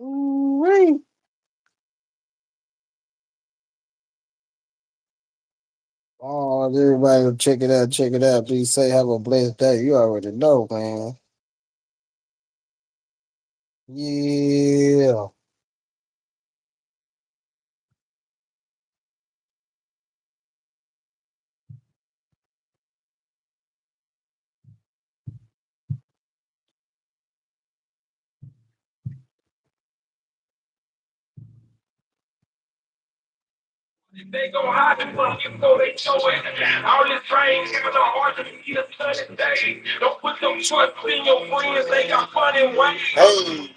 Ooh-wee. Oh, everybody, check it out, check it out. Please say have a blessed day. You already know, man. Yeah. They go hide the money before they show it. All this pain, giving them hard to get a sunny day. Don't put them trust in your friends, they got funny ways. Hey,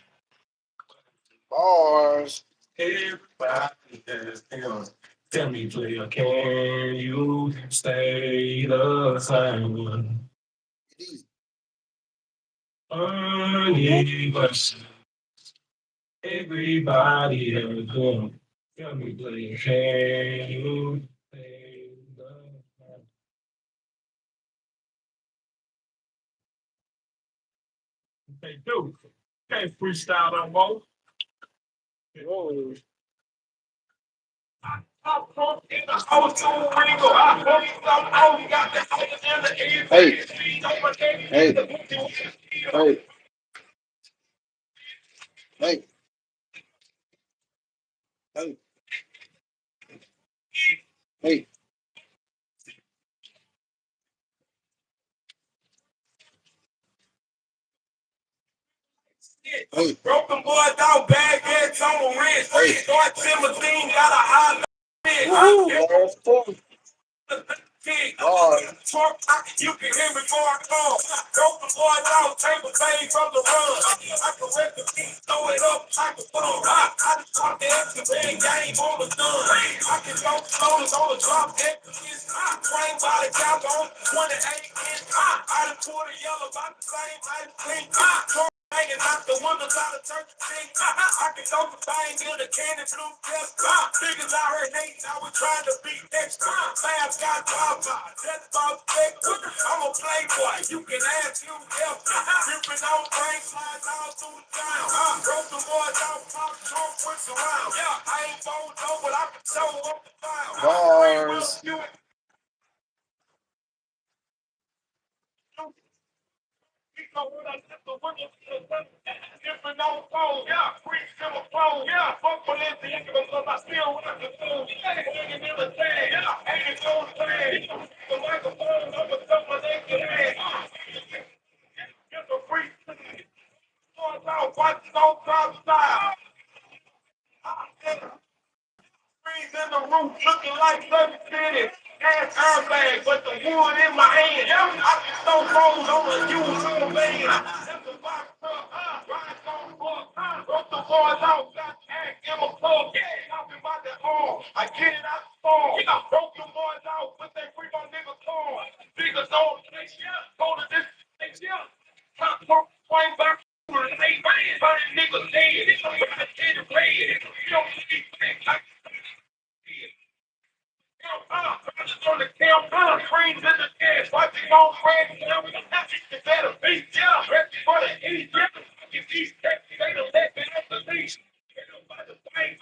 bars. Everybody has them. Tell me, player, can you stay the same? Unless everybody has them. Tell me, player, can you stay the same? They do. Can't freestyle no more. Whoa. Hey, hey, hey, hey, hey, hey, hey, Broken boys out, bad heads on the wrist. hey. Start Timothy, got a high Woohoo, bars. Bars. you can hear me before I come. Broken boys out, table bang from the run. I can rep the beat, throw it up like a phone. I just talk the extra big game on the gun. I can go slow on the drop, extra. Train by the count on 28 inch. I done poured a yellow about the same type of thing. Hanging out the windows out of church thing. I can go to bang in the cannon blue test. Niggas out here hating, I was trying to be extra. Fans got job, that's about spectrum. I'm a playboy, you can ask you help. Ripping on brain slides all through the town. Broke the boys out, pop, talk, push around. Yeah, I ain't bold, no, but I can show up the file. Free will, Bars. you different on phone, yeah, free silver phone, yeah, fuck Valencia, because I still want the phone, yeah, in the tag, yeah, ain't it no tag, the microphone, over someone they can have, get the free, watch no drop style, trees in the roof looking like Southern City. Ass airbag, but the wood in my hand. I can throw rolls on the use on the van. That's a box truck, ride on book. Broke the boys out, got act in my plug. Talking about that all. I get it out the store. Broke the boys out, but they free my nigga car. Niggas on the place, go to this place, Top talk, swing back. Burning niggas dead. It's a red. You don't see things. On the camp, screens in the gas, watching on friends, now we it's better beat, yeah, ready for the east, yeah, these Texas, they don't let me off the leash.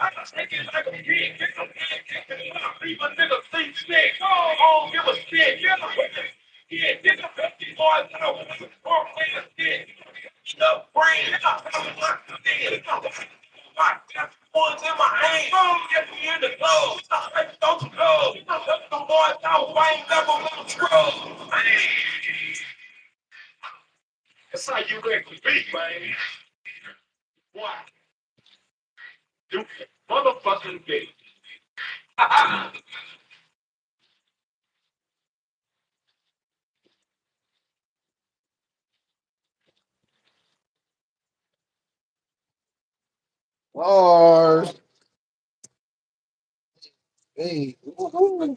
I just take it like a kid, get some kid, kick it up, leave a nigga see stick, oh, give a stick, yeah, get the 50 boys out, or play a stick, the brain, ones in my hand. Get me in the club. Don't you go. Let the boys out. I ain't never little scrub. That's how you actually be, man. Why? You motherfucking gay. Bars. Hey. Woohoo.